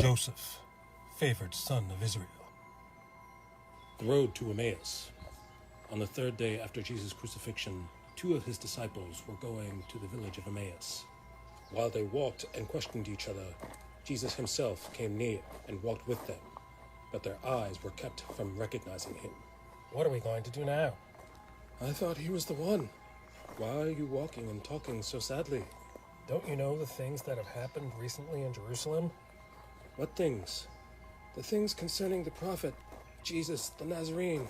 Joseph, favored son of Israel. The road to Emmaus. On the third day after Jesus' crucifixion, 2 of his disciples were going to the village of Emmaus. While they walked and questioned each other, Jesus himself came near and walked with them, but their eyes were kept from recognizing him. What are we going to do now? I thought he was the one. Why are you walking and talking so sadly? Don't you know the things that have happened recently in Jerusalem? What things? The things concerning the prophet, Jesus the Nazarene.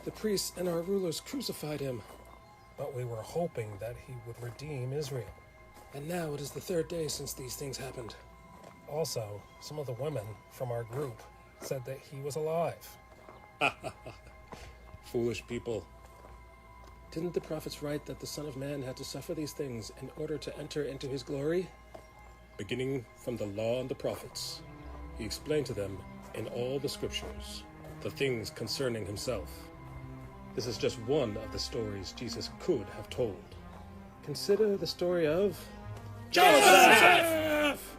The priests and our rulers crucified him. But we were hoping that he would redeem Israel. And now it is the 3rd day since these things happened. Also, some of the women from our group said that he was alive. Foolish people. Didn't the prophets write that the Son of Man had to suffer these things in order to enter into his glory? Beginning from the law and the prophets, he explained to them in all the scriptures the things concerning himself. This is just one of the stories Jesus could have told. Consider the story of Joseph!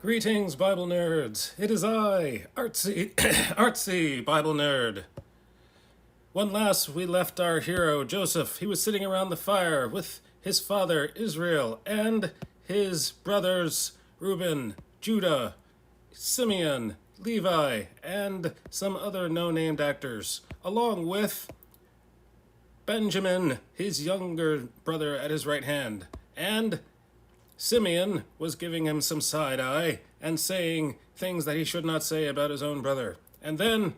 Greetings, Bible nerds. It is I, Artsy Bible nerd. When last we left our hero, Joseph, he was sitting around the fire with his father, Israel, and his brothers, Reuben, Judah, Simeon, Levi, and some other no-named actors, along with Benjamin, his younger brother at his right hand, and Simeon was giving him some side-eye and saying things that he should not say about his own brother. And then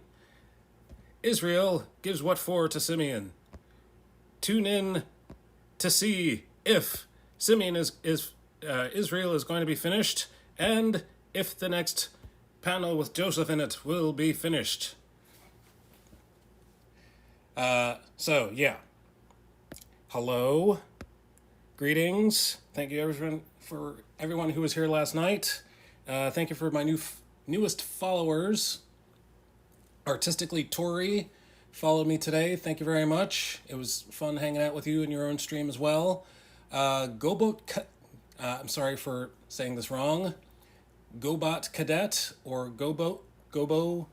Israel gives what for to Simeon. Tune in to see if Israel is going to be finished and if the next panel with Joseph in it will be finished. So, yeah. Hello. Greetings. Thank you everyone who was here last night. Thank you for my newest followers. Artistically Tori followed me today. Thank you very much. It was fun hanging out with you in your own stream as well. I'm sorry for saying this wrong. Gobot Cadet or Gobo.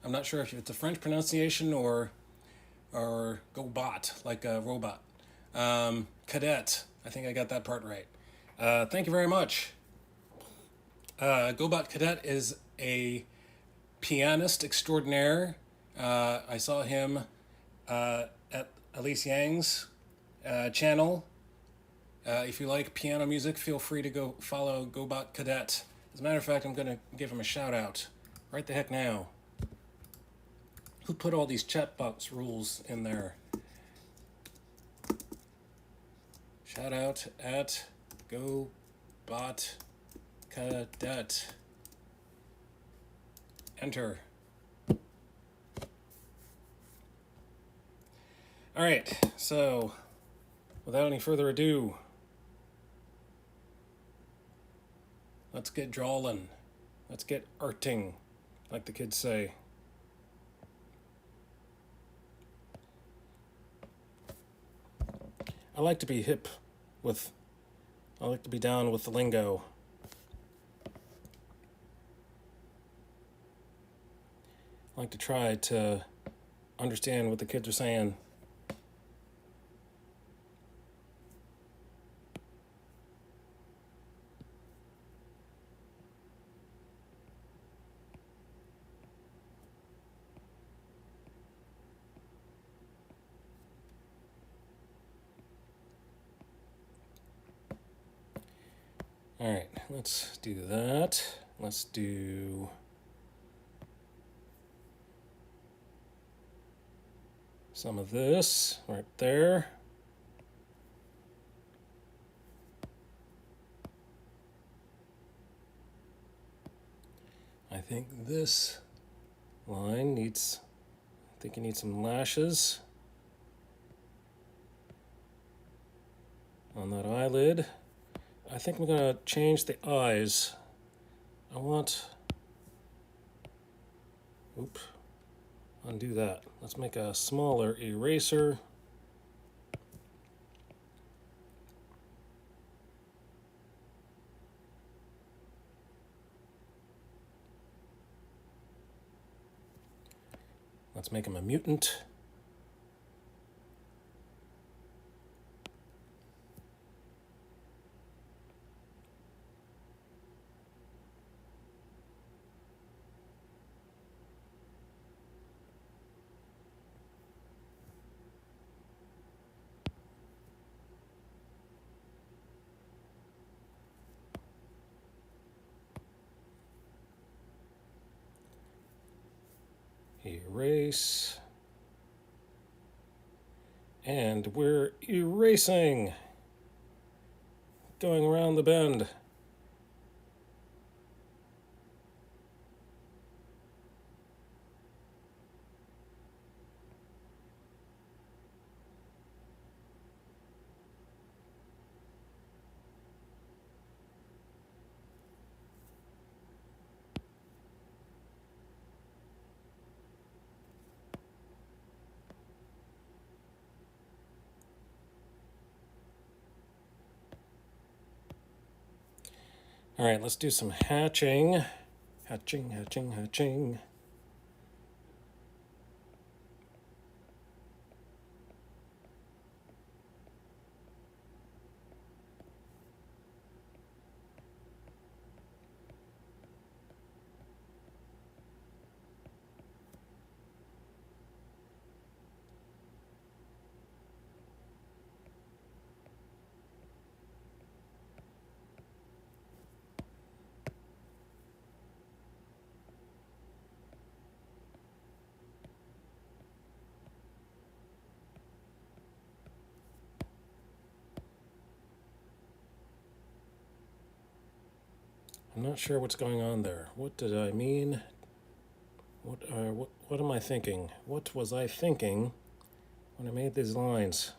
I'm not sure if it's a French pronunciation or Gobot, like a robot. Cadet. I think I got that part right. Thank you very much. Gobot Cadet is a pianist extraordinaire. I saw him at Elise Yang's channel. If you like piano music, feel free to go follow Gobot Cadet. As a matter of fact, I'm going to give him a shout out right the heck now. Who put all these chat box rules in there? Shout out at Gobot Cadet. Enter. All right, so without any further ado, let's get drawlin'. Let's get arting, like the kids say. I like to be down with the lingo. I like to try to understand what the kids are saying. All right, let's do that. Let's do some of this right there. I think this line needs, I think you need some lashes. on that eyelid. I think I'm going to change the eyes. I want... Oop. Undo that. Let's make a smaller eraser. Let's make him a mutant. Erase. And we're erasing. Going around the bend. All right, let's do some hatching. Hatching, hatching, hatching. I'm not sure what's going on there. What did I mean? What am I thinking? What was I thinking when I made these lines?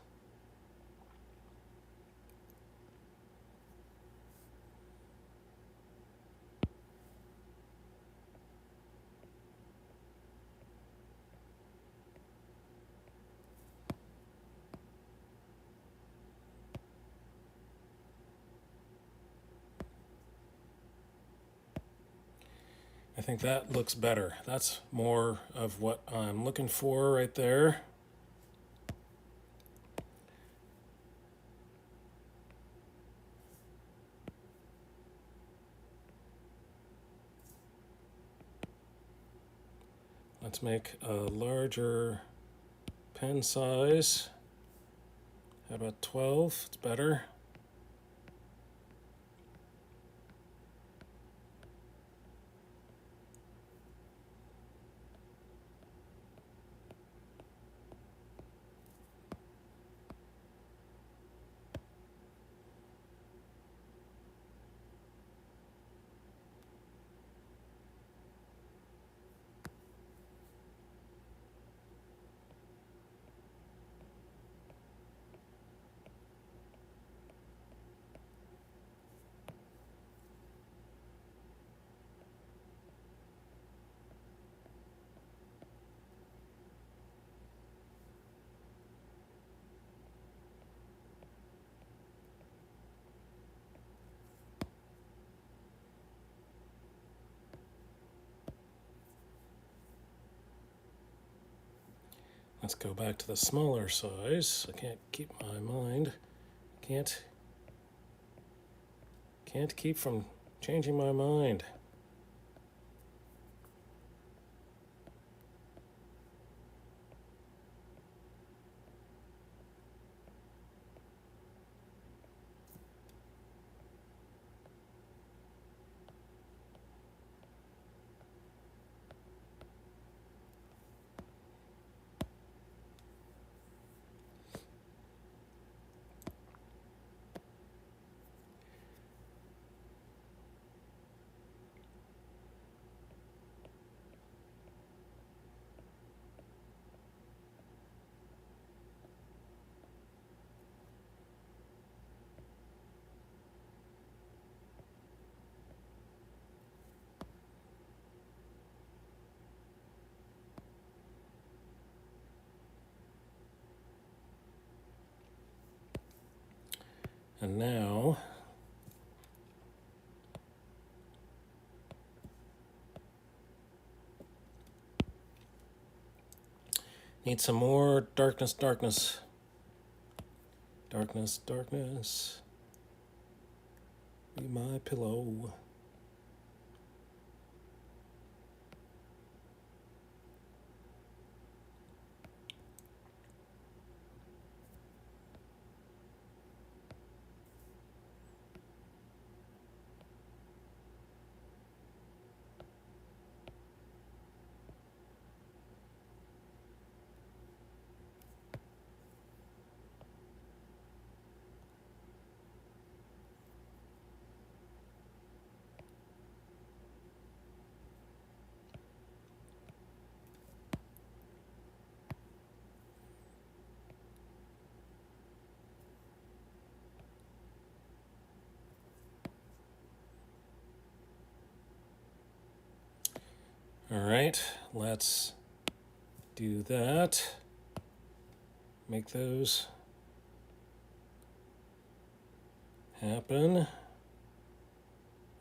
I think that looks better. That's more of what I'm looking for right there. Let's make a larger pen size. How about 12? It's better. Let's go back to the smaller size. I can't keep my mind. Can't keep from changing my mind. And now need some more darkness, darkness. Darkness, darkness. Be my pillow. All right, let's do that. Make those happen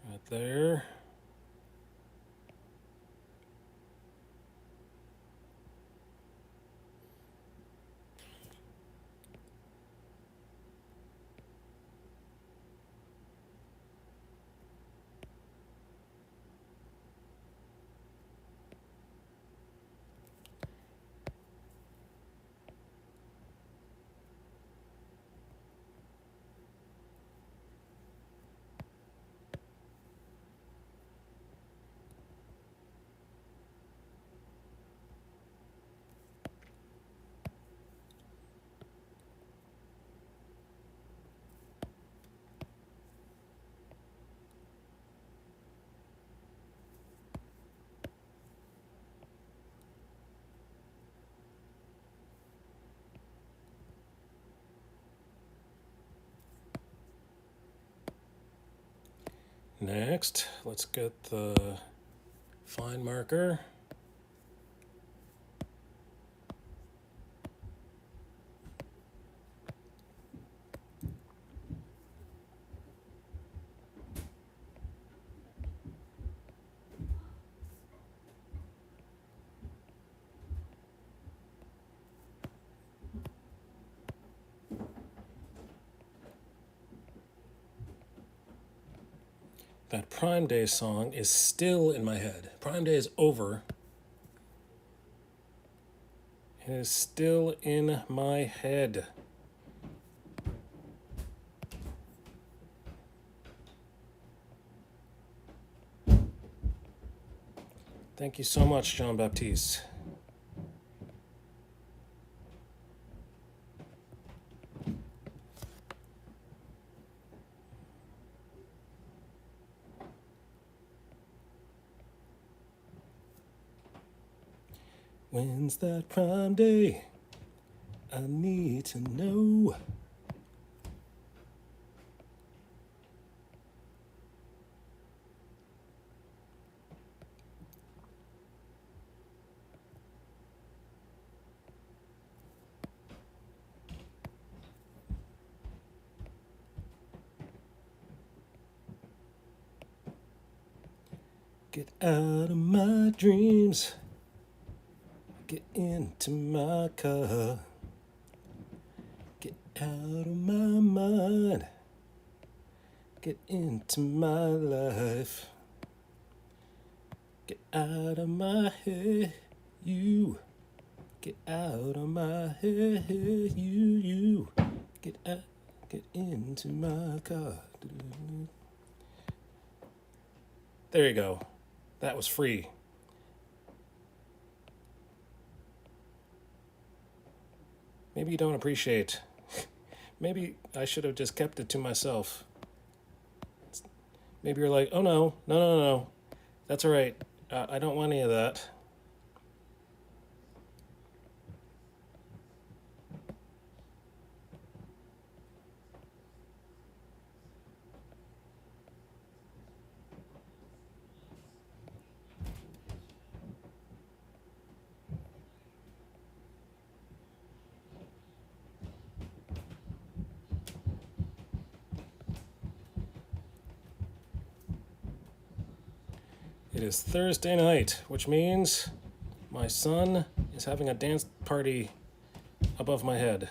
right there. Next, let's get the fine marker. That Prime Day song is still in my head. Prime Day is over. It is still in my head. Thank you so much, Jean Baptiste. When's that Prime Day? I need to know. Get out of my dreams. Get into my car. Get out of my mind. Get into my life. Get out of my head, you. Get out of my head, you. Get out, get into my car. There you go. That was free. Maybe you don't appreciate. Maybe I should have just kept it to myself. Maybe you're like, oh no. That's all right. I don't want any of that. is Thursday night, which means my son is having a dance party above my head.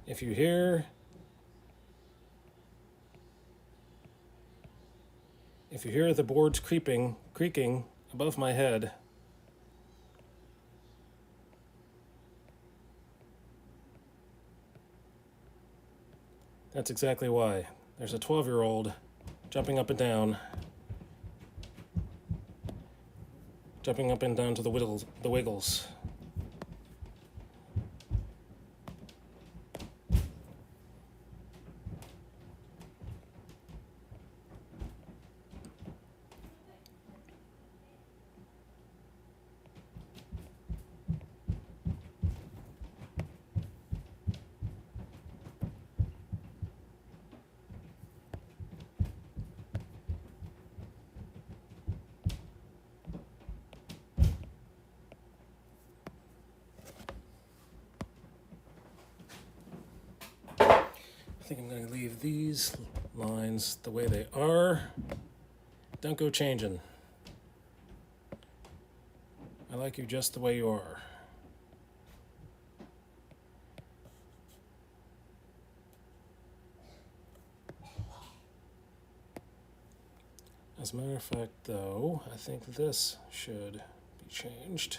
If you hear the boards creaking above my head, that's exactly why. There's a 12-year-old jumping up and down to the wiggles. I think I'm going to leave these lines the way they are. Don't go changing. I like you just the way you are. As a matter of fact, though, I think this should be changed.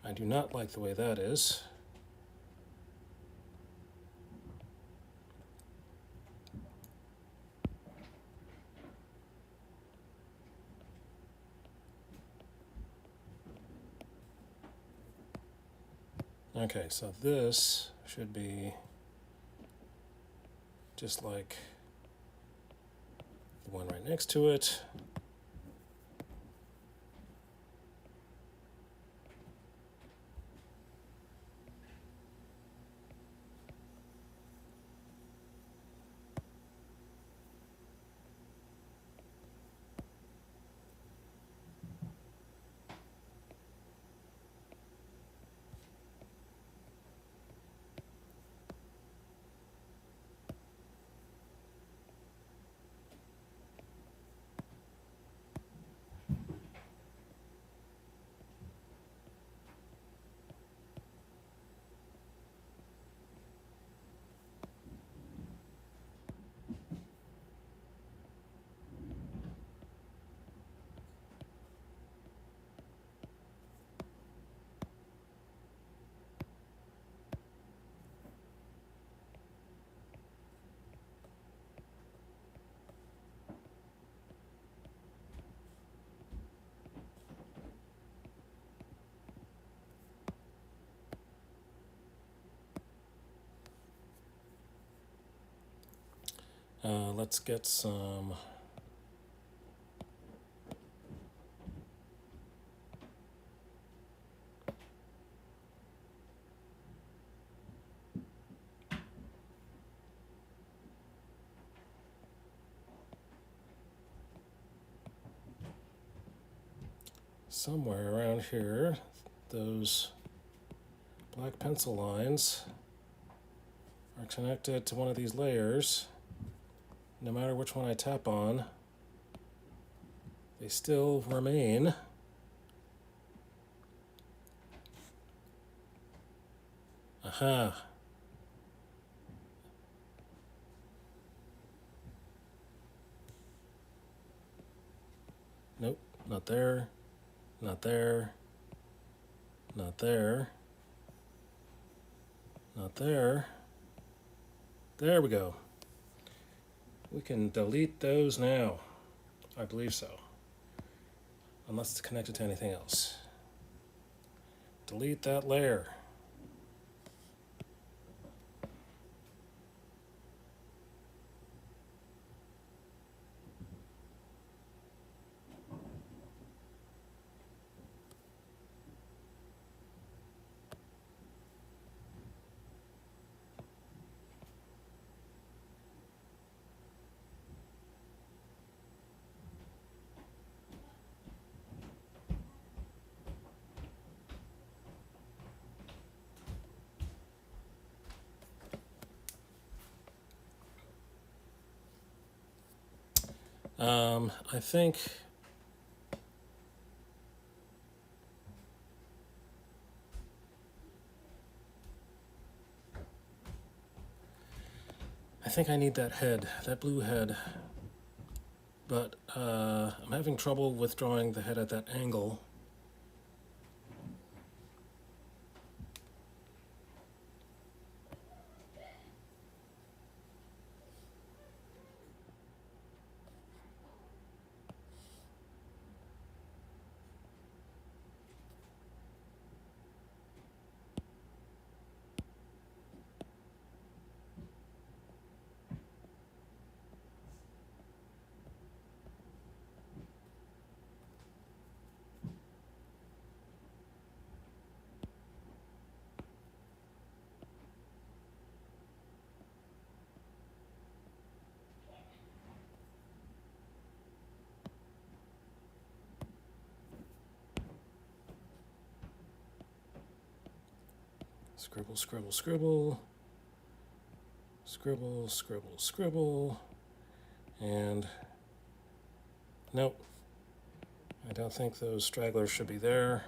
I do not like the way that is. Okay, so this should be just like the one right next to it. Let's get some somewhere around here, those black pencil lines are connected to one of these layers. No matter which one I tap on, they still remain. Aha. Nope, not there, not there, not there, not there. There we go. We can delete those now. I believe so. Unless it's connected to anything else. Delete that layer. I think I need that head, that blue head. But I'm having trouble with drawing the head at that angle. Scribble, scribble, scribble. Scribble, scribble, scribble. And nope. I don't think those stragglers should be there.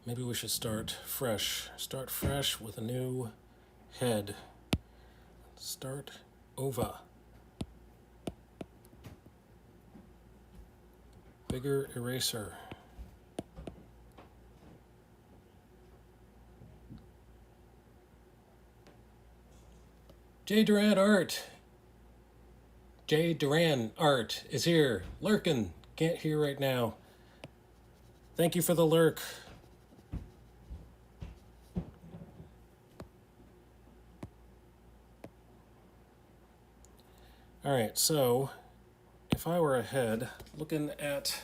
Maybe we should start fresh. Start fresh with a new head. Start over. Bigger eraser. J. Duran Art. J. Duran Art is here. Lurking. Can't hear right now. Thank you for the lurk. All right, so if I were ahead, looking at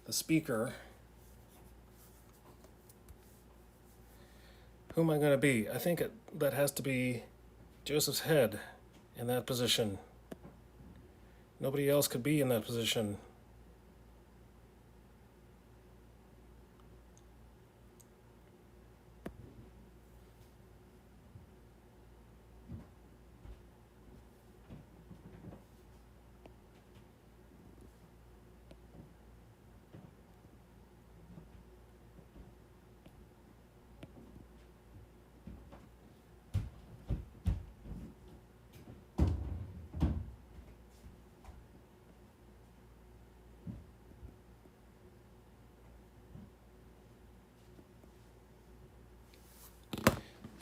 the speaker, who am I going to be? I think that has to be Joseph's head in that position. Nobody else could be in that position.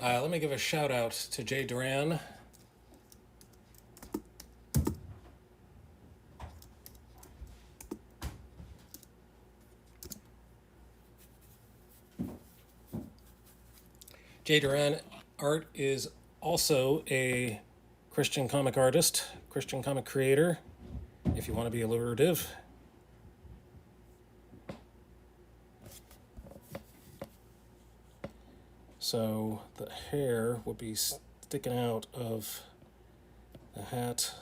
Let me give a shout out to Jay Duran. Jay Duran Art is also a Christian comic artist, Christian comic creator, if you want to be alliterative. So the hair would be sticking out of the hat,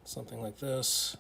something like this.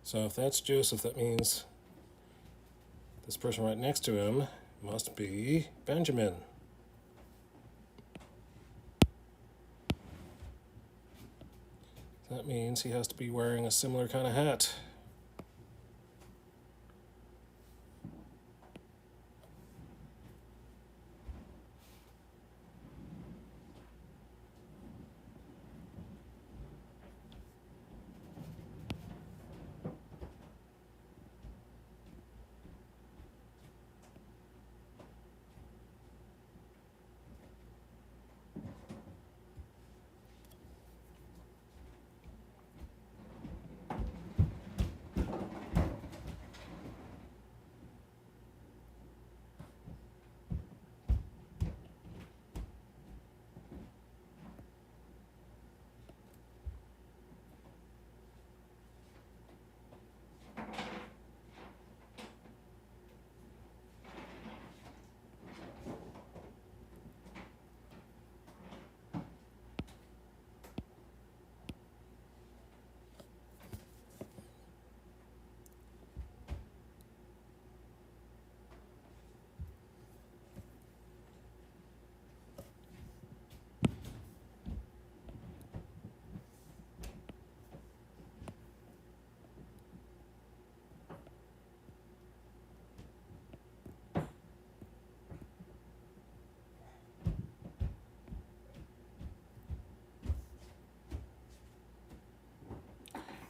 So if that's Joseph, that means this person right next to him must be Benjamin. That means he has to be wearing a similar kind of hat.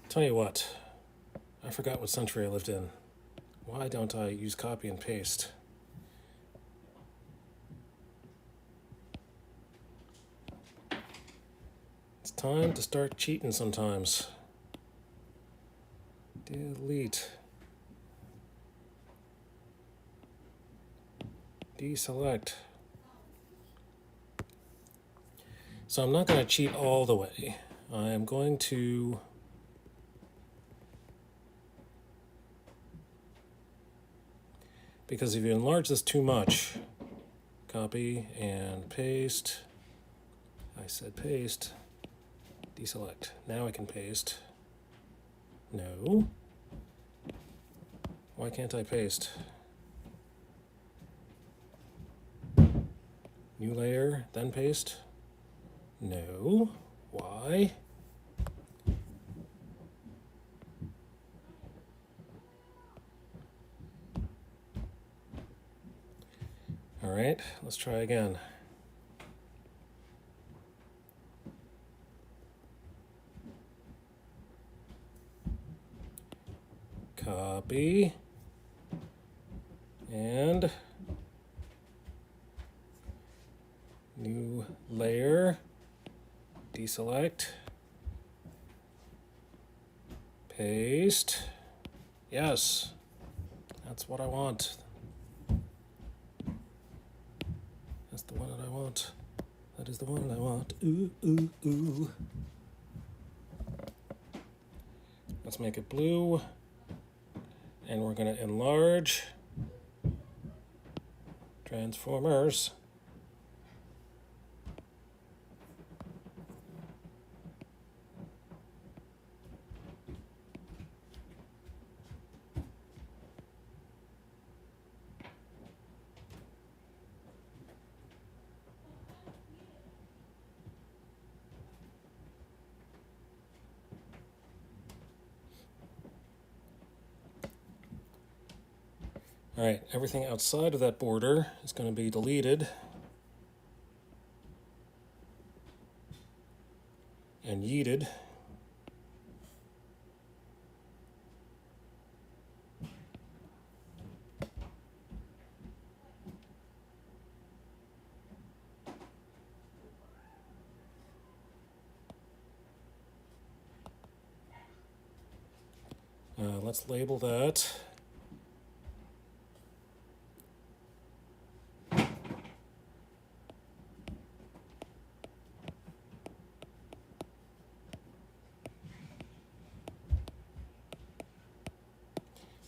Tell you what, I forgot what century I lived in. Why don't I use copy and paste? It's time to start cheating sometimes. Delete. Deselect. So I'm not going to cheat all the way. I am going to because if you enlarge this too much, copy and paste. I said paste. Deselect. Now I can paste. No. Why can't I paste? New layer, then paste. No. Why? All right, let's try again. Copy. And new layer. Deselect. Paste. Yes, that's what I want. That's the one that I want. That is the one that I want. Ooh, ooh, ooh. Let's make it blue. And we're going to enlarge. Transformers. All right, everything outside of that border is going to be deleted and yeeted. Let's label that. I'm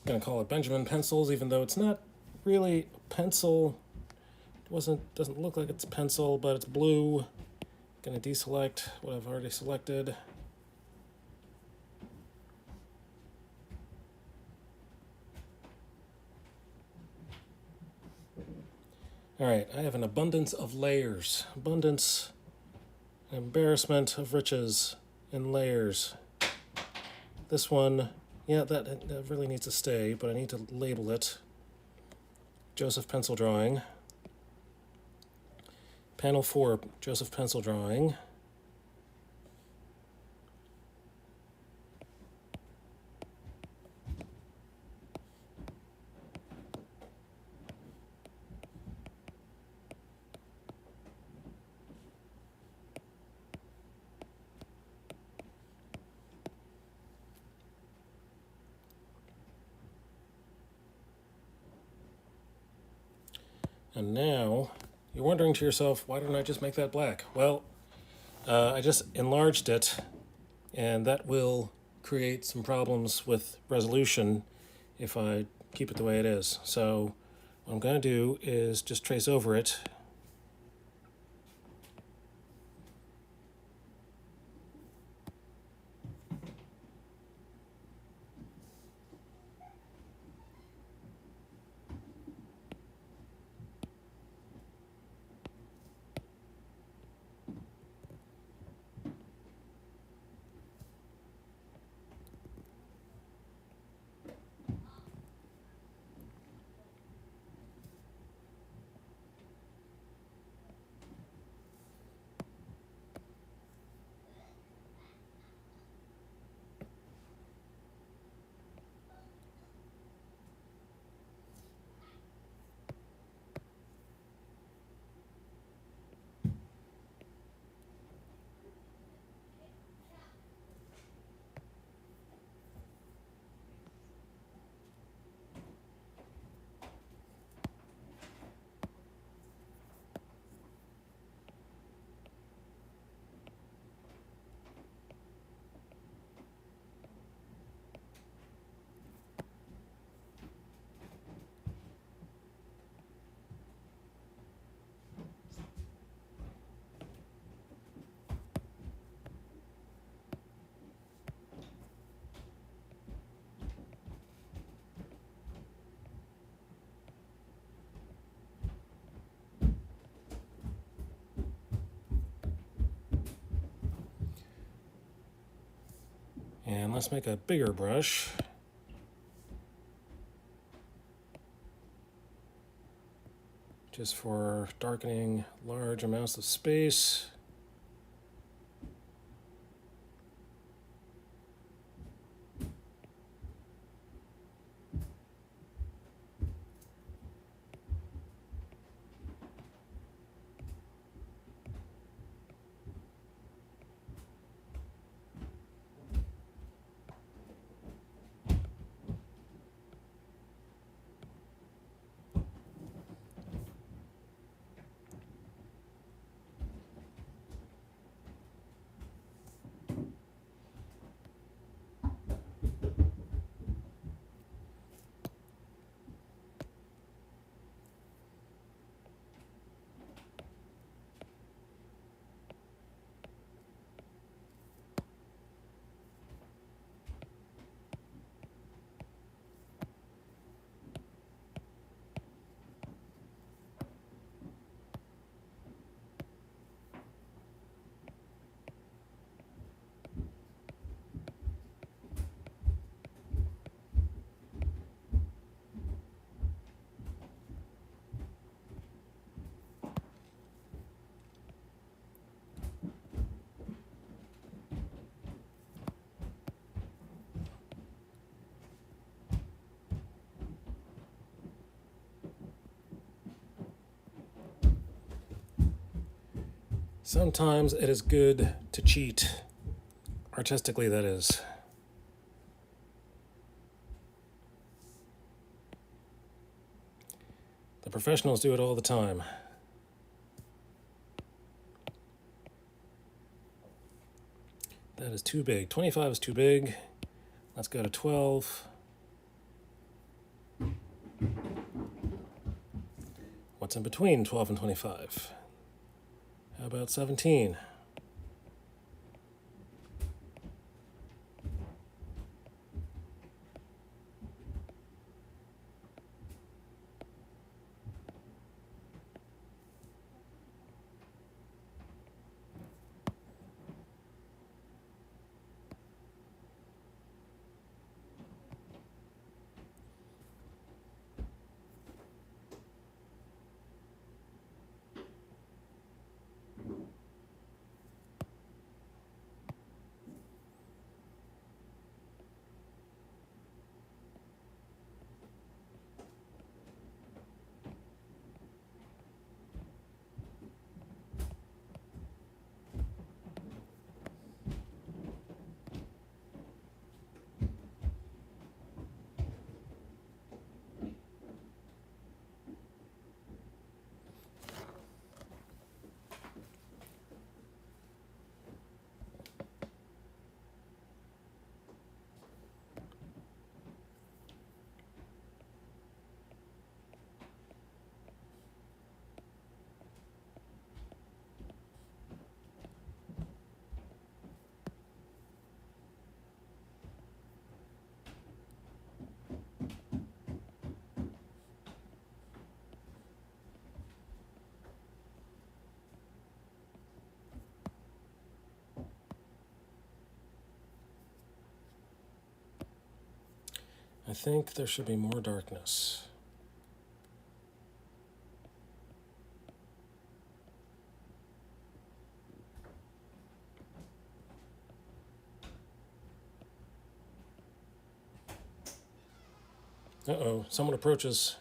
going to call it Benjamin Pencils, even though it's not really a pencil. Doesn't look like it's a pencil, but it's blue. Going to deselect what I've already selected. All right, I have an abundance of layers. Abundance, embarrassment of riches in layers. This one, yeah, that really needs to stay, but I need to label it. Joseph Pencil Drawing. Panel 4, Joseph Pencil Drawing. And now, you're wondering to yourself, why don't I just make that black? Well, I just enlarged it, and that will create some problems with resolution if I keep it the way it is. So what I'm going to do is just trace over it. And let's make a bigger brush. Just for darkening large amounts of space. Sometimes it is good to cheat, artistically that is. The professionals do it all the time. That is too big. 25 is too big. Let's go to 12. What's in between 12 and 25? How about 17? I think there should be more darkness. Uh-oh, someone approaches.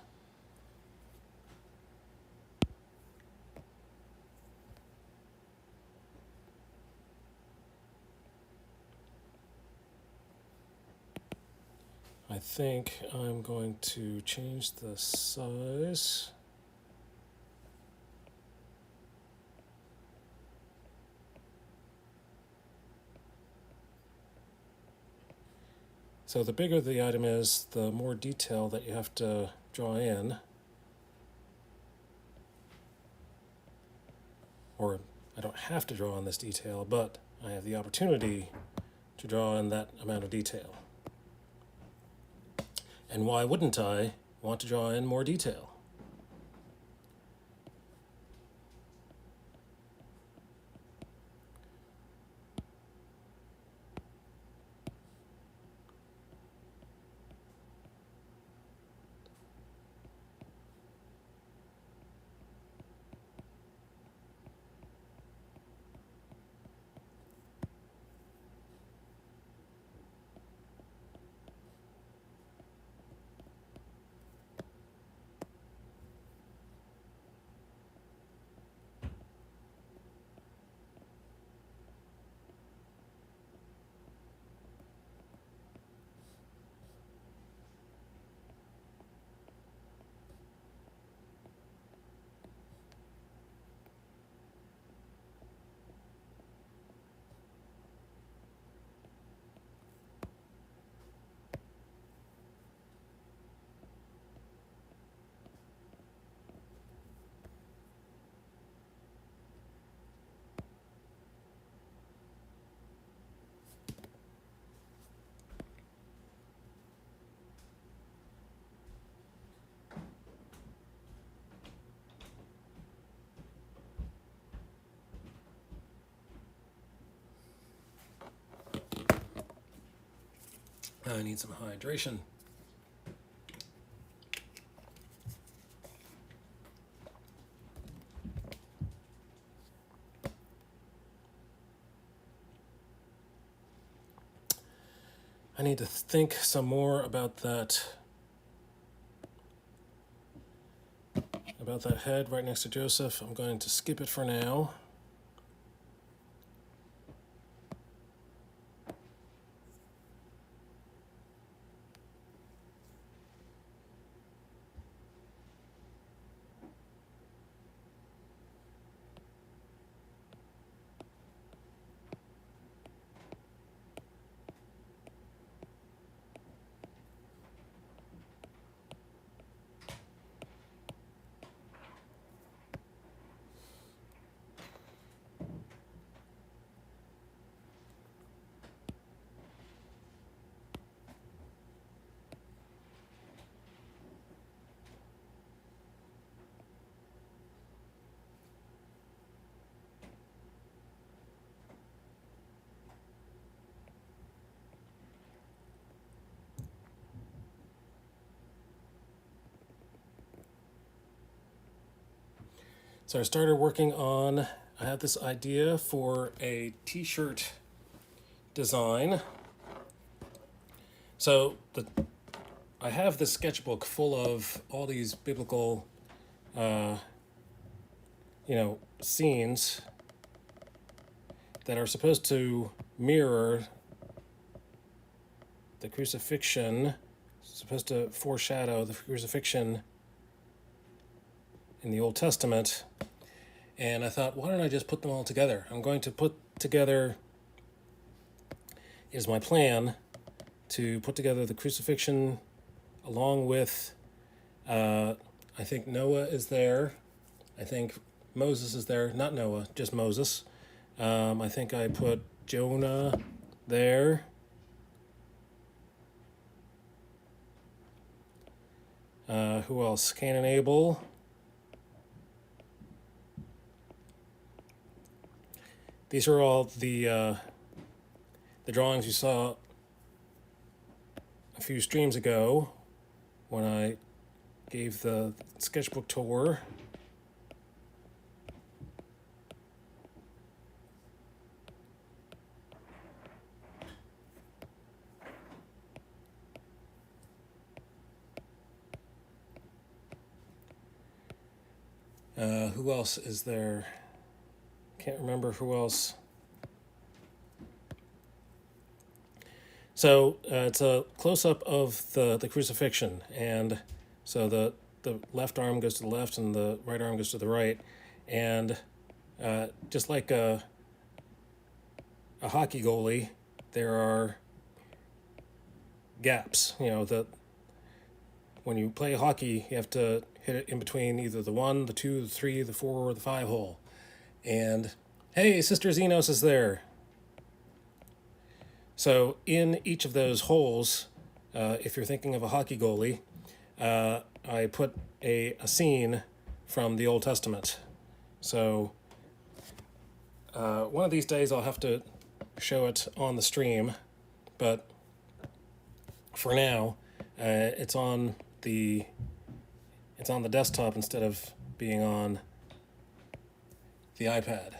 I think I'm going to change the size. So the bigger the item is, the more detail that you have to draw in. Or I don't have to draw in this detail, but I have the opportunity to draw in that amount of detail. And why wouldn't I want to draw in more detail? I need some hydration. I need to think some more about that head right next to Joseph. I'm going to skip it for now. So I started working on, I had this idea for a t-shirt design. So I have this sketchbook full of all these biblical, scenes that are supposed to mirror the crucifixion, supposed to foreshadow the crucifixion in the Old Testament. And I thought, why don't I just put them all together? I'm going to put together, is my plan, to put together the crucifixion along with, I think Noah is there. I think Moses is there. Not Noah, just Moses. I think I put Jonah there. Who else? Cain and Abel. These are all the drawings you saw a few streams ago when I gave the sketchbook tour. Who else is there? Can't remember who else. So it's a close-up of the crucifixion, and so the left arm goes to the left and the right arm goes to the right, and just like a hockey goalie, there are gaps. You know, when you play hockey, you have to hit it in between either the 1, the 2, the 3, the 4, or the 5 hole. And hey, Sister Xenos is there. So in each of those holes, if you're thinking of a hockey goalie, I put a scene from the Old Testament. So one of these days I'll have to show it on the stream, but for now, it's on the desktop instead of being on the iPad.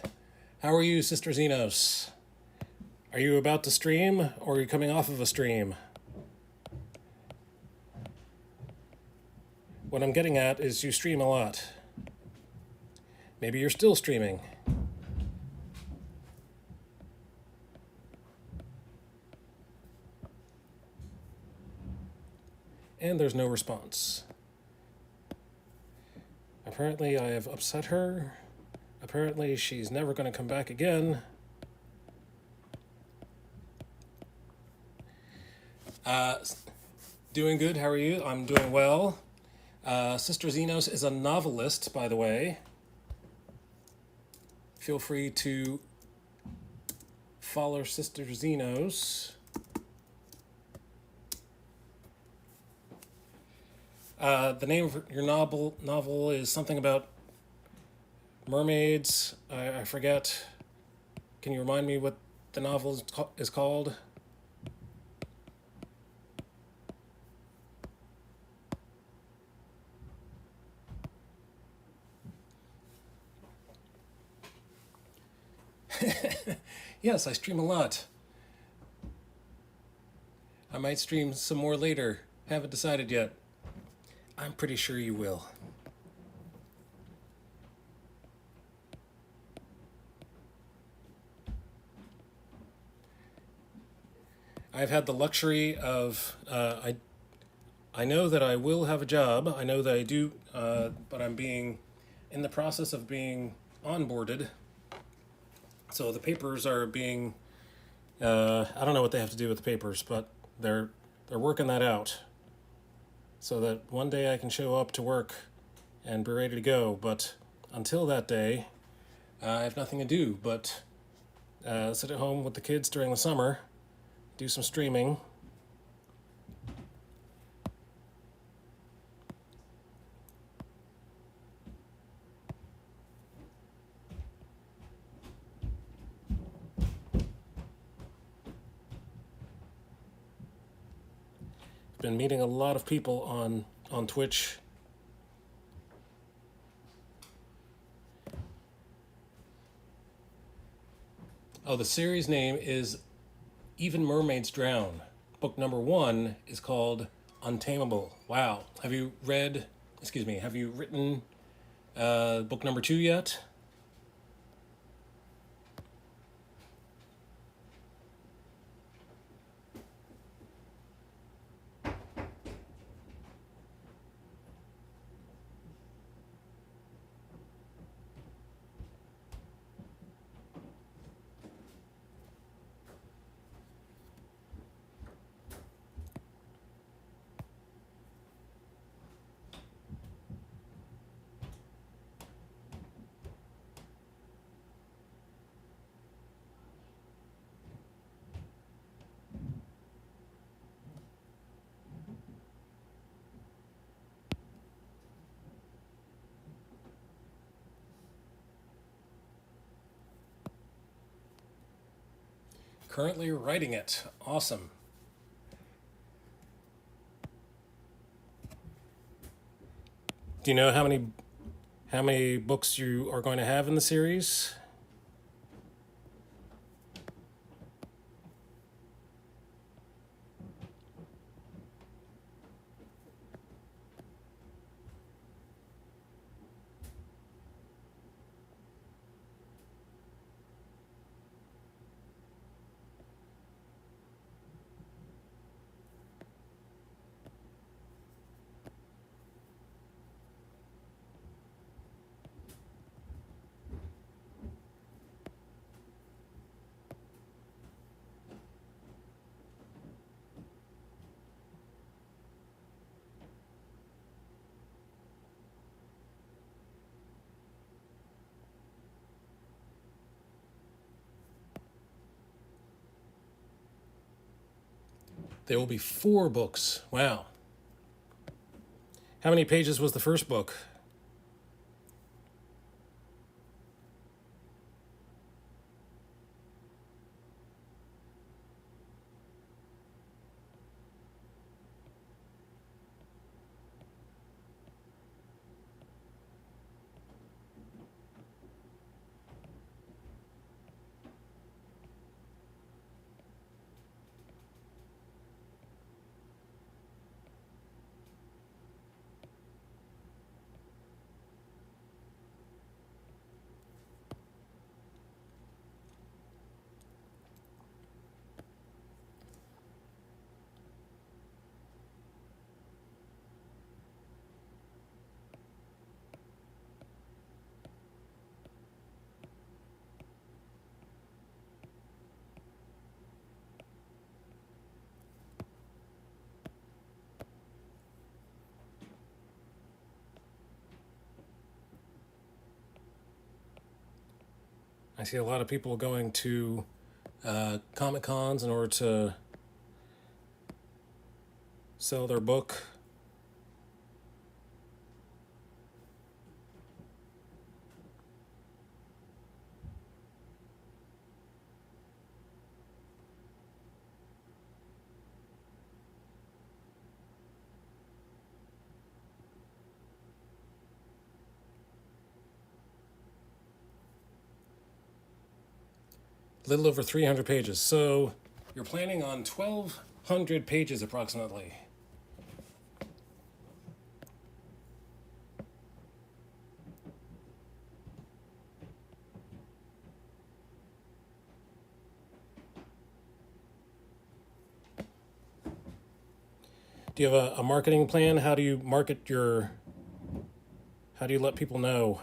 How are you, Sister Xenos? Are you about to stream, or are you coming off of a stream? What I'm getting at is you stream a lot. Maybe you're still streaming. And there's no response. Apparently I have upset her. Apparently she's never going to come back again. Doing good, how are you? I'm doing well. Sister Xenos is a novelist, by the way. Feel free to follow Sister Xenos. The name of your novel is something about mermaids. I forget. Can you remind me what the novel is called? Yes, I stream a lot. I might stream some more later. Haven't decided yet. I'm pretty sure you will. I've had the luxury of, I know that I will have a job. I know that I do, but I'm in the process of being onboarded. So the papers are being, I don't know what they have to do with the papers, but they're working that out so that one day I can show up to work and be ready to go. But until that day, I have nothing to do but sit at home with the kids during the summer, do some streaming. Been meeting a lot of people on Twitch. Oh, the series name is Even Mermaids Drown. Book number 1 is called Untamable. Wow. Have you written book number 2 yet? Currently writing it. Awesome. Do you know how many books you are going to have in the series? There will be 4 books. Wow. How many pages was the first book? I see a lot of people going to Comic Cons in order to sell their book. Little over 300 pages. So you're planning on 1,200 pages approximately. Do you have a marketing plan? How do you market your, how do you let people know?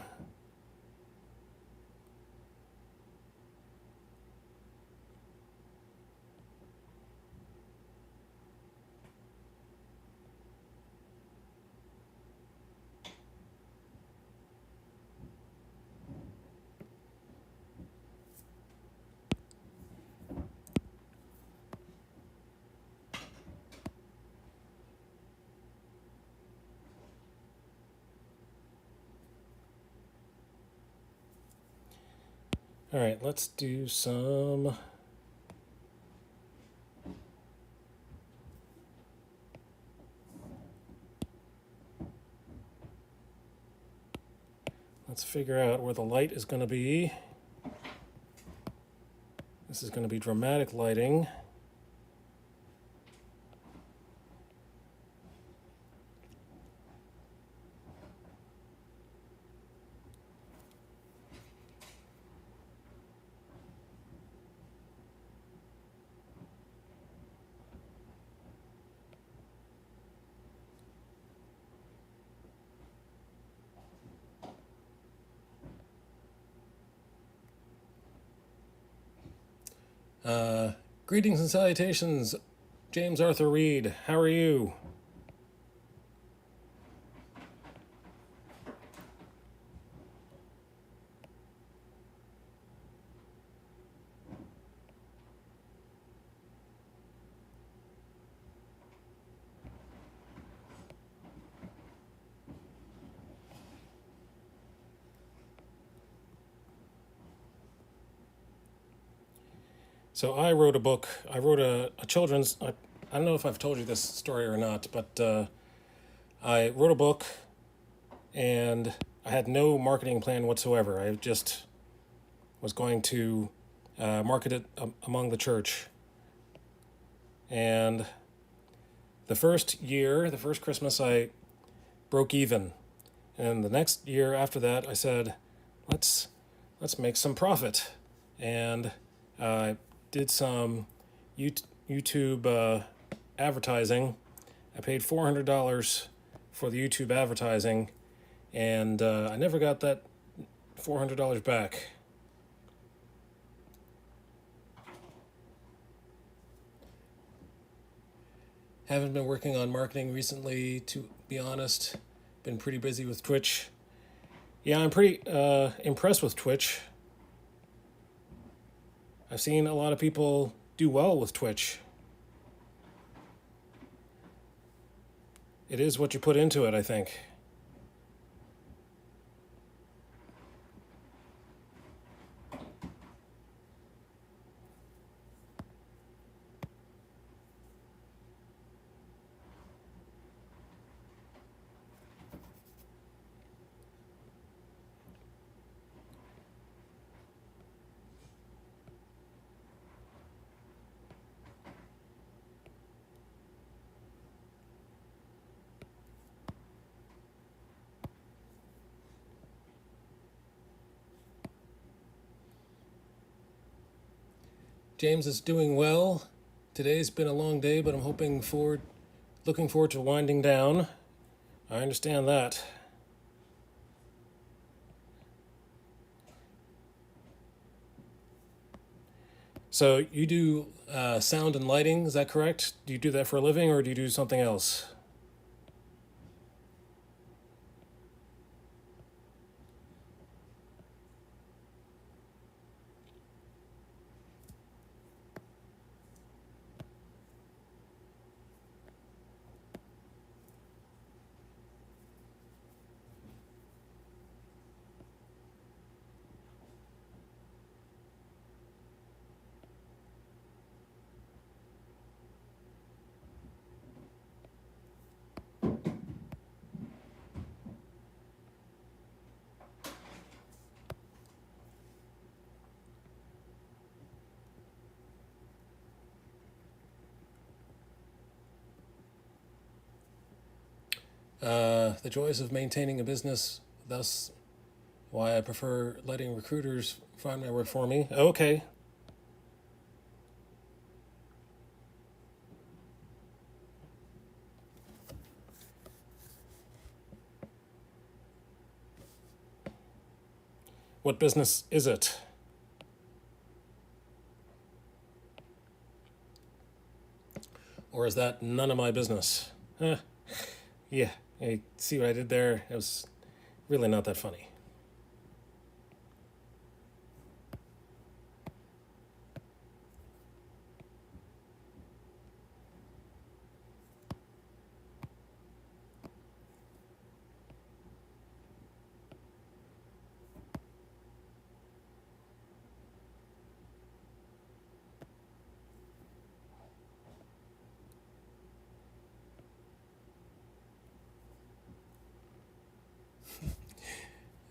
All right, let's do some. Let's figure out where the light is going to be. This is going to be dramatic lighting. Greetings and salutations, James Arthur Reed. How are you? So I wrote a book. I wrote a children's. I don't know if I've told you this story or not, but I wrote a book and I had no marketing plan whatsoever. I just was going to market it among the church. And the first year, the first Christmas, I broke even. And the next year after that, I said, let's make some profit. And I did some YouTube advertising. I paid $400 for the YouTube advertising, and I never got that $400 back. Haven't been working on marketing recently, to be honest. Been pretty busy with Twitch. Yeah, I'm pretty impressed with Twitch. I've seen a lot of people do well with Twitch. It is what you put into it, I think. James is doing well. Today's been a long day, but I'm looking forward to winding down. I understand that. So you do sound and lighting, is that correct? Do you do that for a living, or do you do something else? The joys of maintaining a business, thus why I prefer letting recruiters find my work for me. Okay. What business is it? Or is that none of my business? Yeah, you see what I did there? It was really not that funny.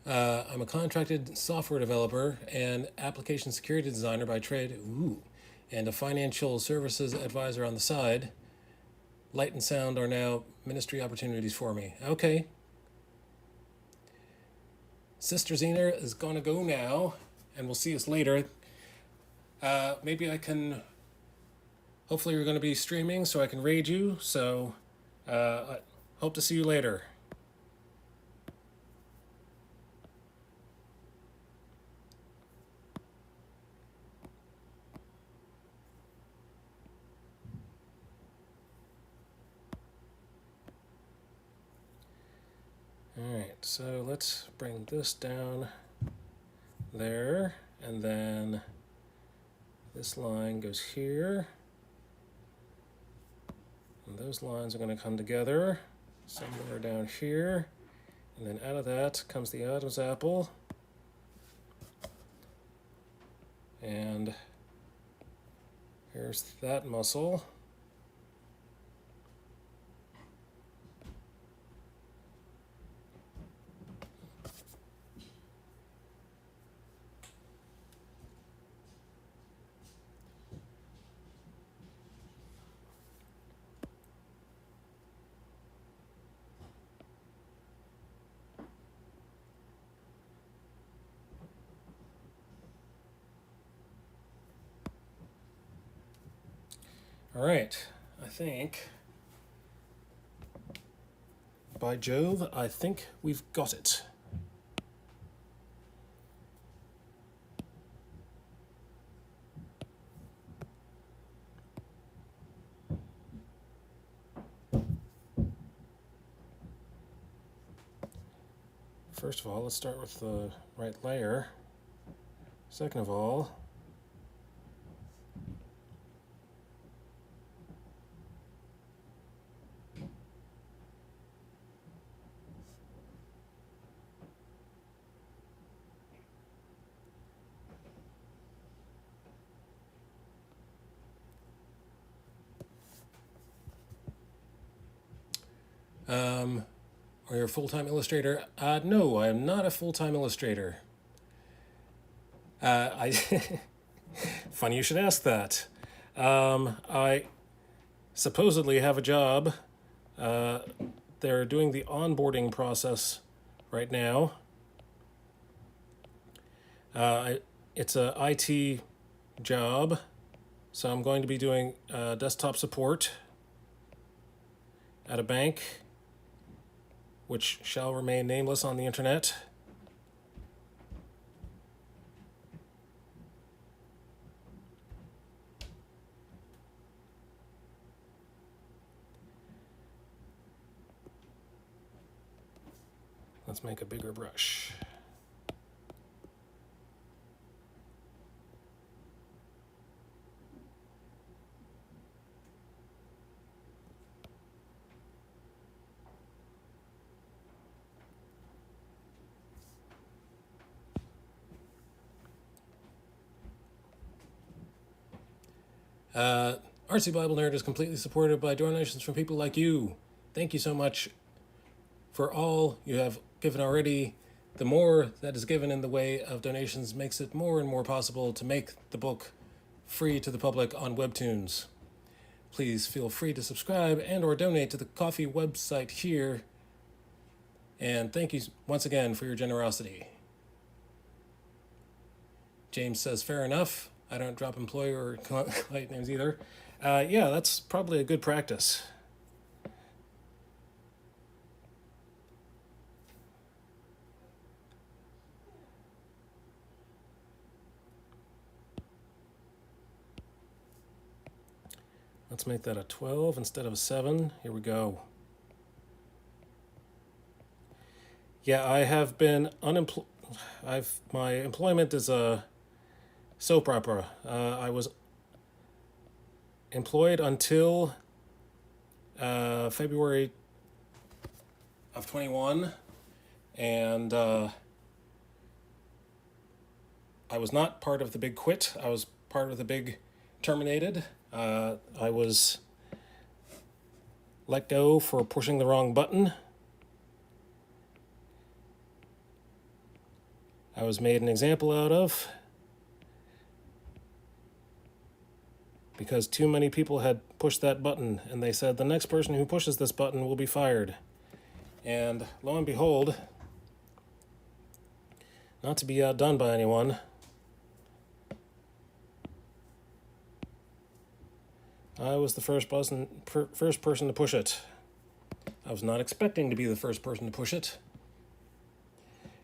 I'm a contracted software developer and application security designer by trade. Ooh. And a financial services advisor on the side. Light and sound are now ministry opportunities for me. Okay. Sister Zener is going to go now, and we'll see us later. Maybe I can... Hopefully you're going to be streaming so I can raid you, so I hope to see you later. Alright, so let's bring this down there, and then this line goes here, and those lines are going to come together somewhere down here, and then out of that comes the Adam's apple, and here's that muscle. All right, I think, by Jove, I think we've got it. First of all, let's start with the right layer. Second of all, are you a full-time illustrator? No, I am not a full-time illustrator. I Funny you should ask that. I supposedly have a job. They're doing the onboarding process right now. It's a IT job, so I'm going to be doing desktop support at a bank, which shall remain nameless on the internet. Let's make a bigger brush. Artsy Bible Nerd is completely supported by donations from people like you. Thank you so much for all you have given already. The more that is given in the way of donations makes it more and more possible to make the book free to the public on Webtoons. Please feel free to subscribe and or donate to the Ko-fi website here. And thank you once again for your generosity. James says, fair enough. I don't drop employer or client names either. Yeah, that's probably a good practice. Let's make that a 12 instead of a 7. Here we go. Yeah, I have been unemployed. My employment is a soap opera. I was employed until February of 21, and I was not part of the big quit. I was part of the big terminated. I was let go for pushing the wrong button. I was made an example out of because too many people had pushed that button, and they said the next person who pushes this button will be fired. And lo and behold, not to be outdone by anyone, I was the first person to push it. I was not expecting to be the first person to push it.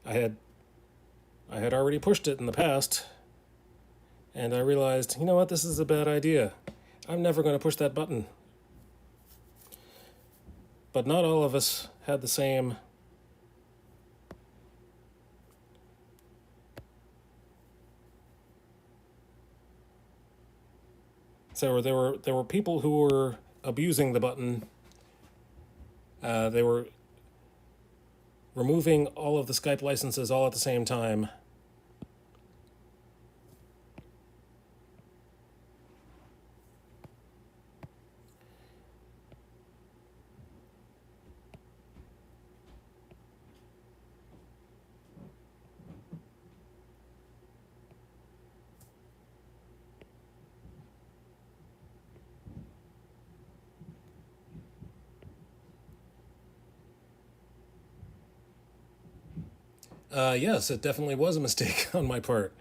I had already pushed it in the past, and I realized, you know what, this is a bad idea. I'm never going to push that button. But not all of us had the same So there were people who were abusing the button. They were removing all of the Skype licenses all at the same time. Yes, it definitely was a mistake on my part.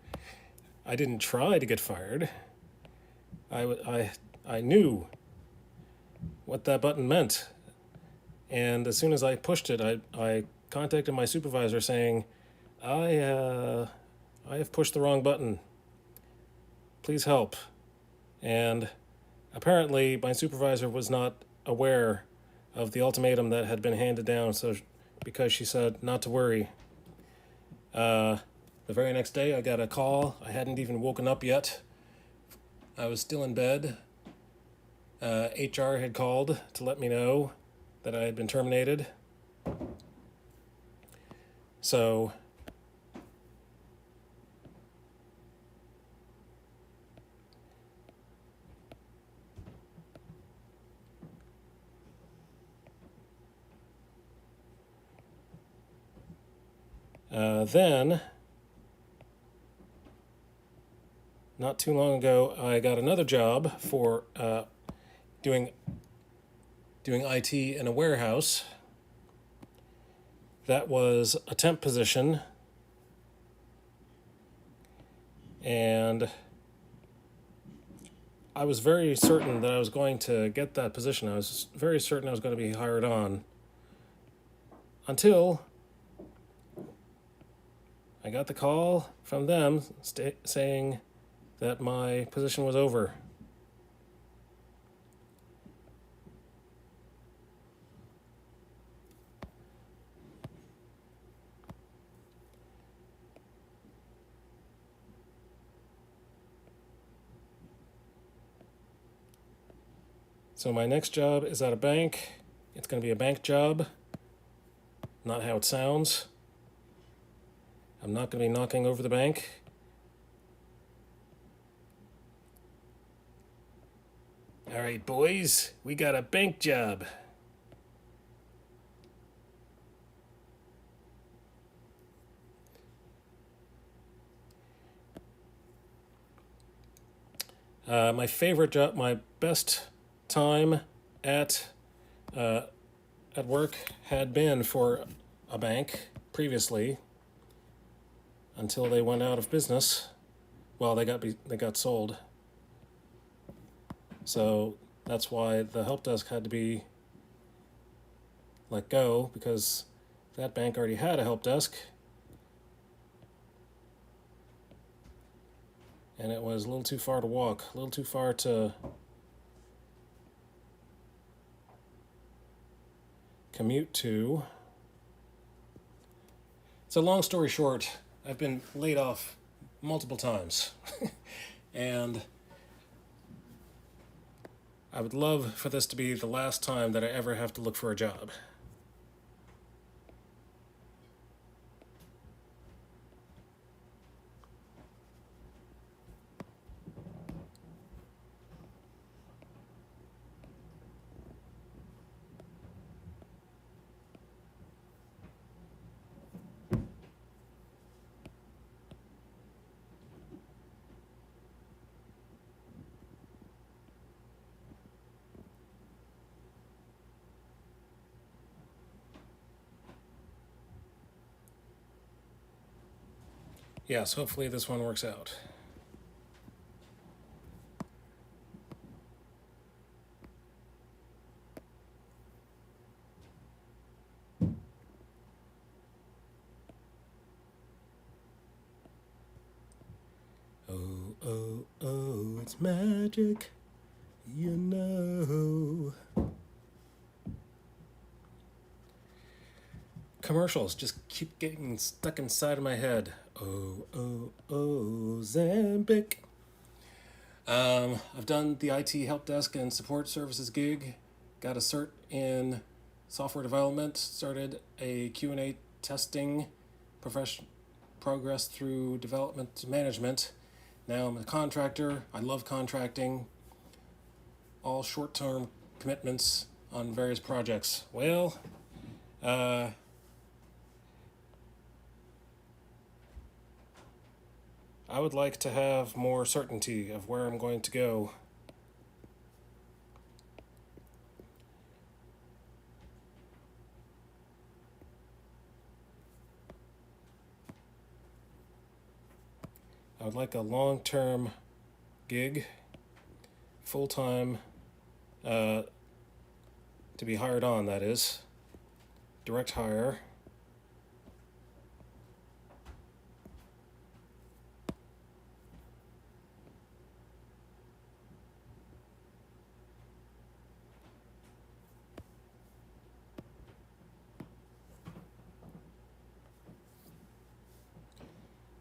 I didn't try to get fired. I knew what that button meant. And as soon as I pushed it, I contacted my supervisor saying, I have pushed the wrong button. Please help. And apparently my supervisor was not aware of the ultimatum that had been handed down, so because she said not to worry. The very next day I got a call. I hadn't even woken up yet. I was still in bed. HR had called to let me know that I had been terminated. So then, not too long ago, I got another job for doing IT in a warehouse. That was a temp position, and I was very certain that I was going to get that position. I was very certain I was going to be hired on, until I got the call from them saying that my position was over. So my next job is at a bank. It's going to be a bank job, not how it sounds. I'm not going to be knocking over the bank. All right, boys, we got a bank job. My favorite job, my best time at work had been for a bank previously, until they went out of business. Well, they got sold. So that's why the help desk had to be let go, because that bank already had a help desk. And it was a little too far to walk, a little too far to commute to. So long story short, I've been laid off multiple times. And I would love for this to be the last time that I ever have to look for a job. Yes, hopefully this one works out. Oh, oh, oh, it's magic, you know. Commercials just keep getting stuck inside of my head. Oh, oh, oh, Zambic. I've done the IT help desk and support services gig, got a cert in software development, started a Q&A testing progress through development management. Now I'm a contractor. I love contracting. All short-term commitments on various projects. Well, I would like to have more certainty of where I'm going to go. I would like a long-term gig, full-time, To be hired on, that is. Direct hire.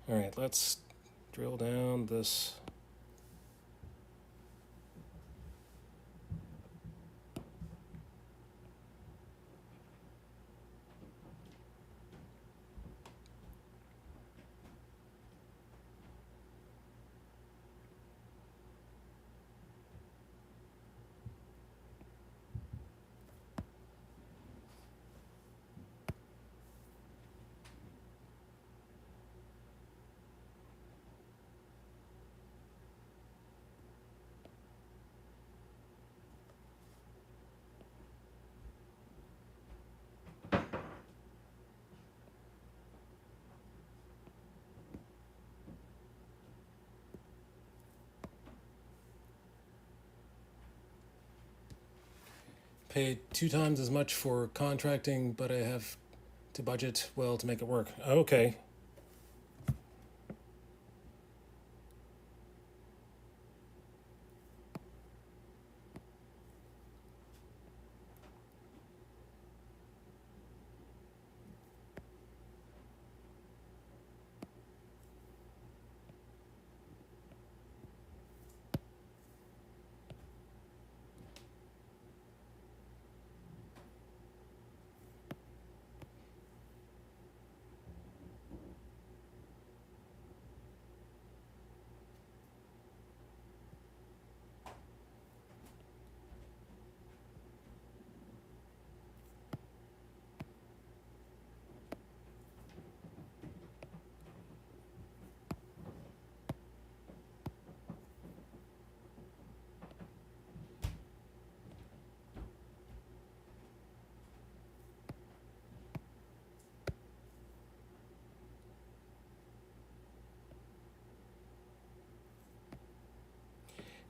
All right, let's drill down this. Paid 2 times as much for contracting, but I have to budget well to make it work. Okay.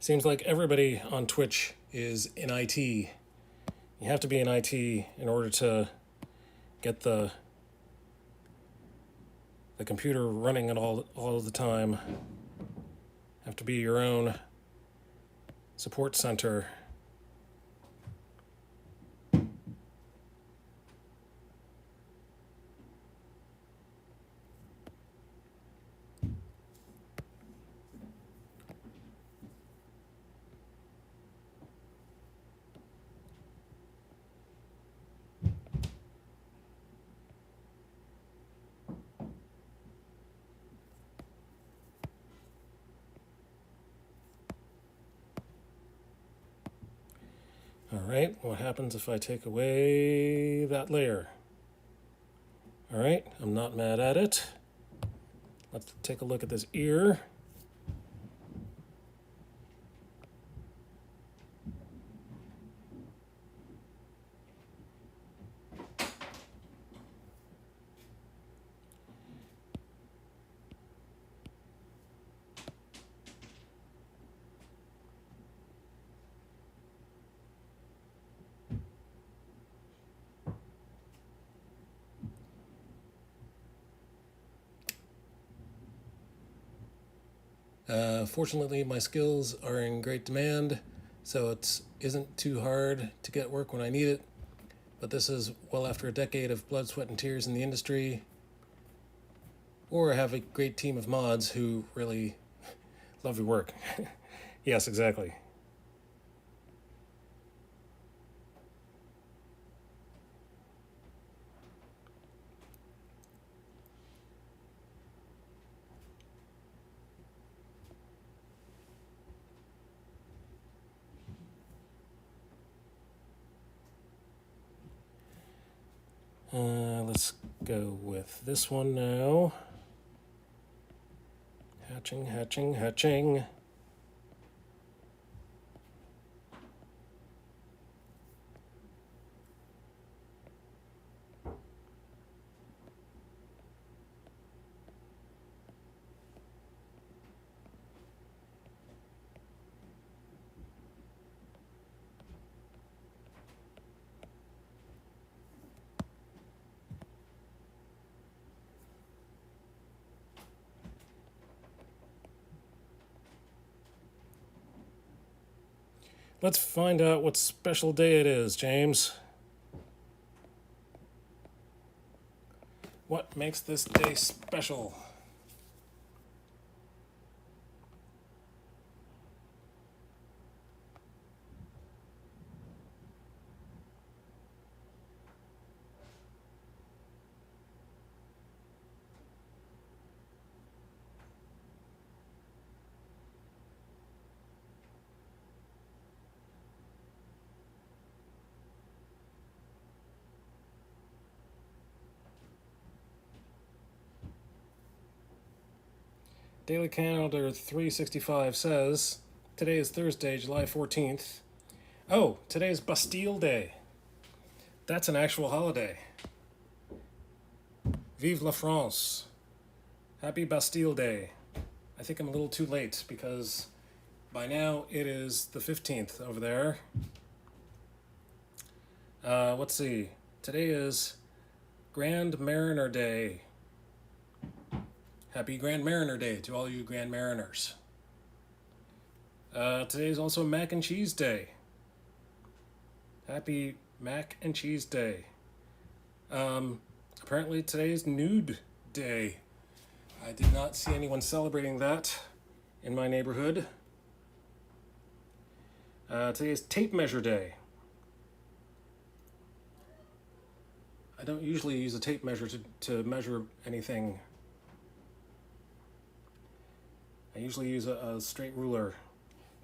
Seems like everybody on Twitch is in IT. You have to be in IT in order to get the computer running it all the time. Have to be your own support center. All right, what happens if I take away that layer? All right, I'm not mad at it. Let's take a look at this ear. Fortunately, my skills are in great demand, so it isn't too hard to get work when I need it. But this is well after a decade of blood, sweat, and tears in the industry. Or I have a great team of mods who really love your work. Yes, exactly. Let's go with this one now. Hatching, hatching, hatching. Let's find out what special day it is, James. What makes this day special? Daily Calendar 365 says today is Thursday, July 14th. Oh, today is Bastille Day. That's an actual holiday. Vive la France. Happy Bastille Day. I think I'm a little too late because by now it is the 15th over there. Let's see. Today is Grand Mariner Day. Happy Grand Mariner Day to all you Grand Mariners. Today is also Mac and Cheese Day. Happy Mac and Cheese Day. Apparently today is Nude Day. I did not see anyone celebrating that in my neighborhood. Today is Tape Measure Day. I don't usually use a tape measure to measure anything. I usually use a straight ruler.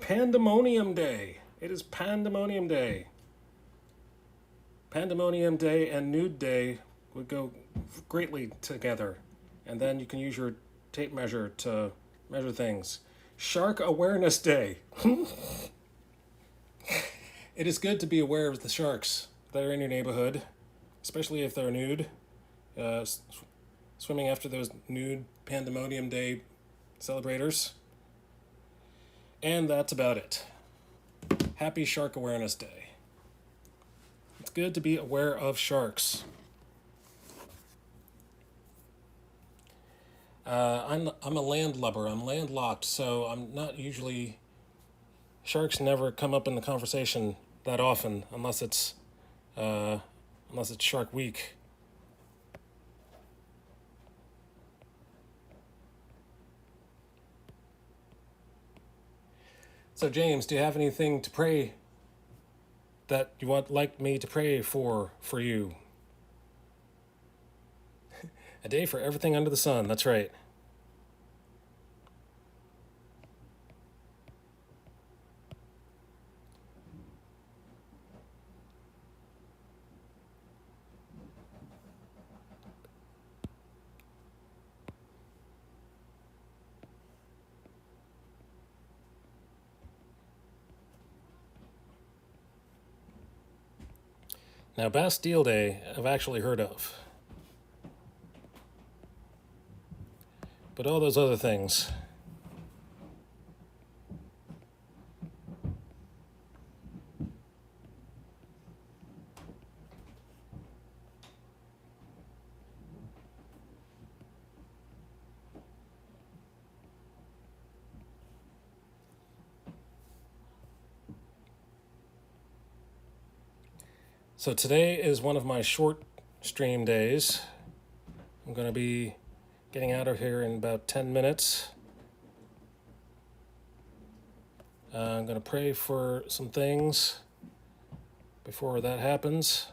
Pandemonium Day. It is Pandemonium Day. Pandemonium Day and Nude Day would go greatly together. And then you can use your tape measure to measure things. Shark Awareness Day. It is good to be aware of the sharks that are in your neighborhood, especially if they're nude. Swimming after those nude Pandemonium Day celebrators. And that's about it. Happy Shark Awareness Day. It's good to be aware of sharks. I'm a landlubber. I'm landlocked, so I'm not usually. Sharks never come up in the conversation that often, unless it's Shark Week. So James, do you have anything to pray that you would like me to pray for you? A day for everything under the sun, that's right. Now, Bastille Day, I've actually heard of. But all those other things. So today is one of my short stream days. I'm going to be getting out of here in about 10 minutes. I'm going to pray for some things before that happens.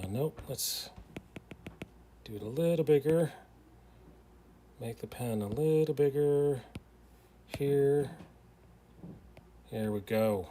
Nope, let's do it a little bigger. Make the pen a little bigger. Here. There we go.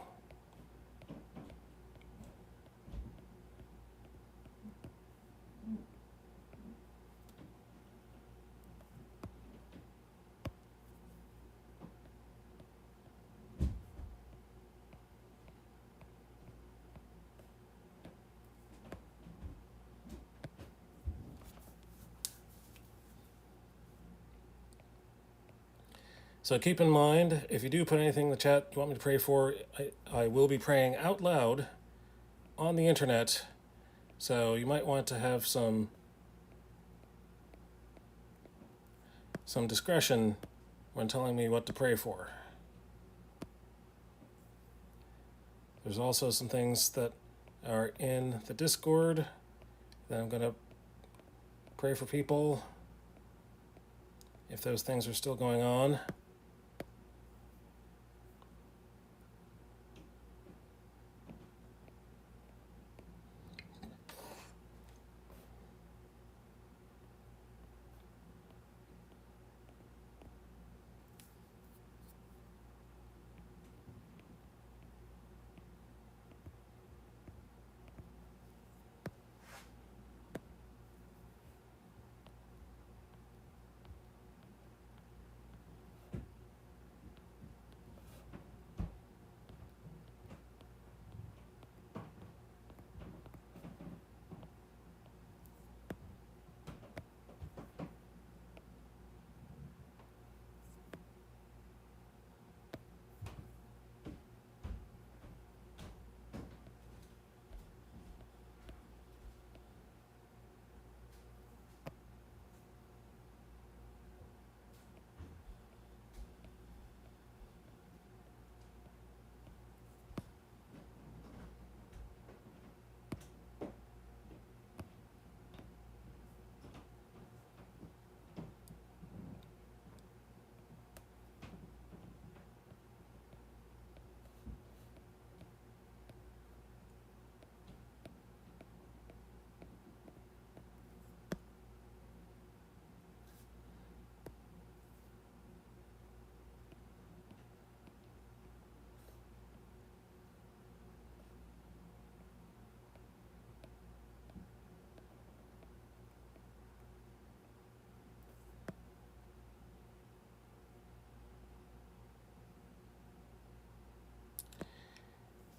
So keep in mind, if you do put anything in the chat you want me to pray for, I will be praying out loud on the internet. So you might want to have some discretion when telling me what to pray for. There's also some things that are in the Discord that I'm going to pray for people if those things are still going on.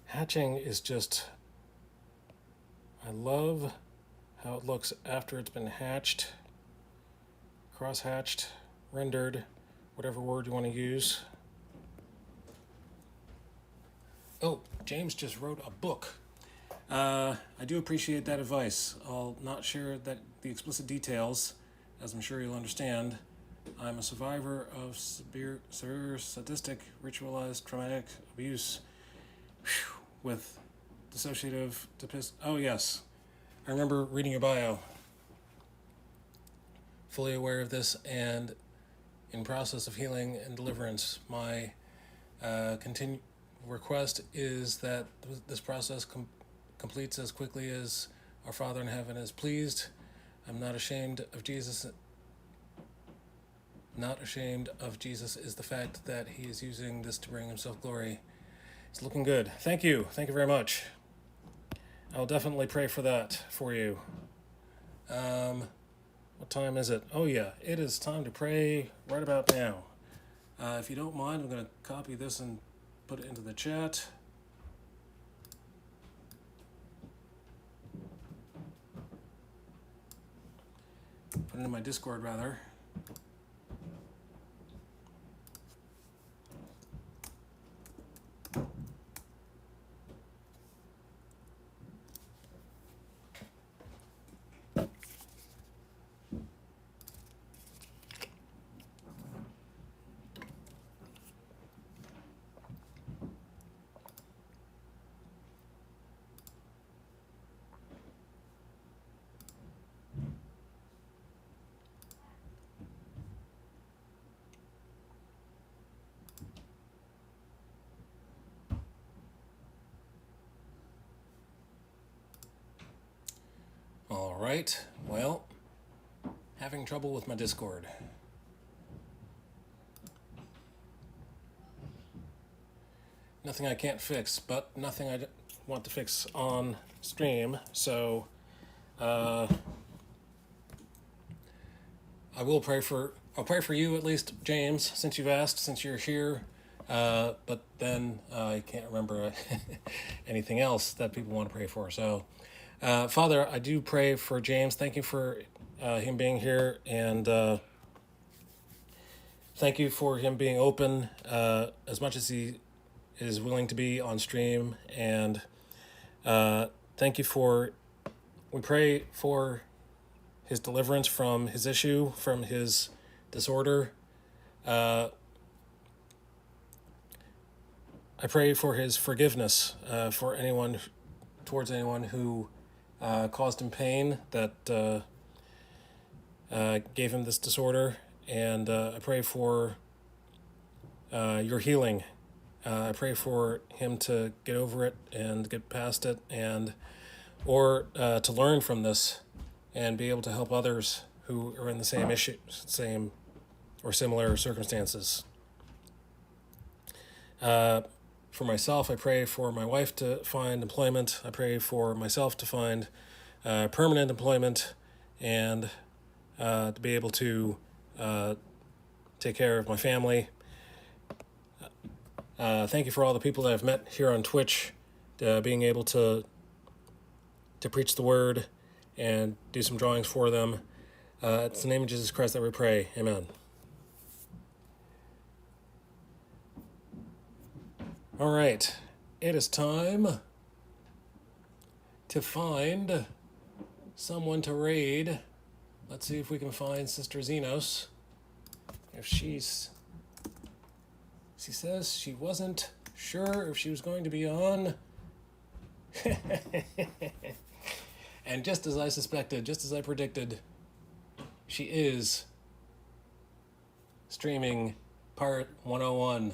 Hatching is just, I love how it looks after it's been hatched, cross-hatched, rendered, whatever word you want to use. Oh, James just wrote a book. I do appreciate that advice. I'll not share the explicit details, as I'm sure you'll understand. I'm a survivor of severe sadistic, ritualized, traumatic abuse with dissociative Oh, yes. I remember reading your bio. Fully aware of this and in process of healing and deliverance. My request is that this process completes as quickly as our Father in heaven is pleased. I'm not ashamed of Jesus. Not ashamed of Jesus is the fact that he is using this to bring himself glory. It's looking good. Thank you. Thank you very much. I'll definitely pray for that for you. What time is it? Oh yeah, it is time to pray right about now. If you don't mind, I'm going to copy this and put it into the chat. Put it in my Discord, rather. All right, well, having trouble with my Discord. Nothing I can't fix, but nothing I want to fix on stream, so I'll pray for you at least, James, since you've asked, since you're here, but then I can't remember anything else that people want to pray for, so Father, I do pray for James. Thank you for him being here, and thank you for him being open as much as he is willing to be on stream. And thank you for, we pray for his deliverance from his issue, from his disorder. I pray for his forgiveness for anyone, towards anyone who caused him pain, that gave him this disorder. And I pray for your healing. I pray for him to get over it and get past it, and or to learn from this and be able to help others who are in the same issue, same or similar circumstances. For myself, I pray for my wife to find employment. I pray for myself to find permanent employment, and to be able to take care of my family. Thank you for all the people that I've met here on Twitch, being able to preach the word and do some drawings for them. It's the name of Jesus Christ that we pray. Amen. All right, it is time to find someone to raid. Let's see if we can find Sister Xenos. If she says she wasn't sure if she was going to be on. And just as I suspected, just as I predicted, she is streaming part 101.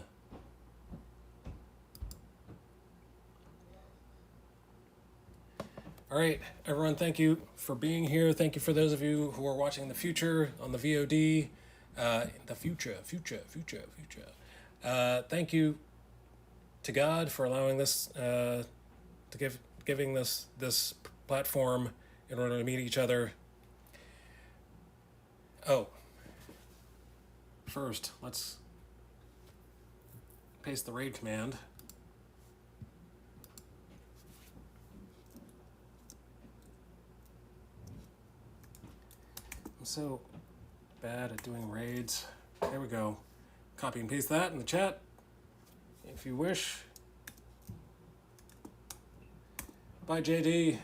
All right, everyone, thank you for being here. Thank you for those of you who are watching in the future on the VOD. The future. Thank you to God for allowing this, giving this platform in order to meet each other. Oh, first, let's paste the raid command. I'm so bad at doing raids. There we go. Copy and paste that in the chat if you wish. Bye, JD.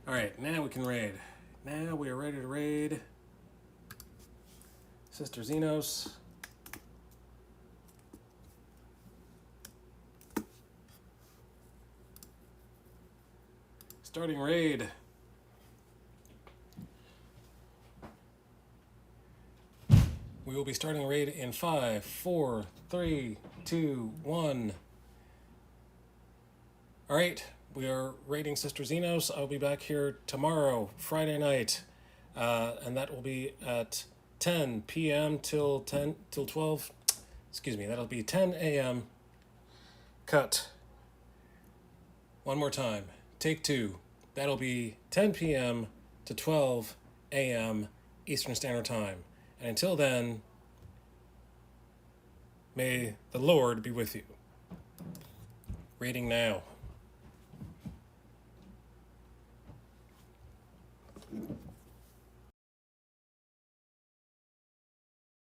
All right, now we can raid. Now we are ready to raid Sister Xenos. Starting raid. We will be starting raid in 5, 4, 3, 2, 1. All right. We are raiding Sister Xenos. I'll be back here tomorrow, Friday night, and that will be at 10 p.m. till 12. Excuse me, that'll be 10 a.m. Cut. One more time. Take two. That'll be 10 p.m. to 12 a.m. Eastern Standard Time. And until then, may the Lord be with you. Raiding now.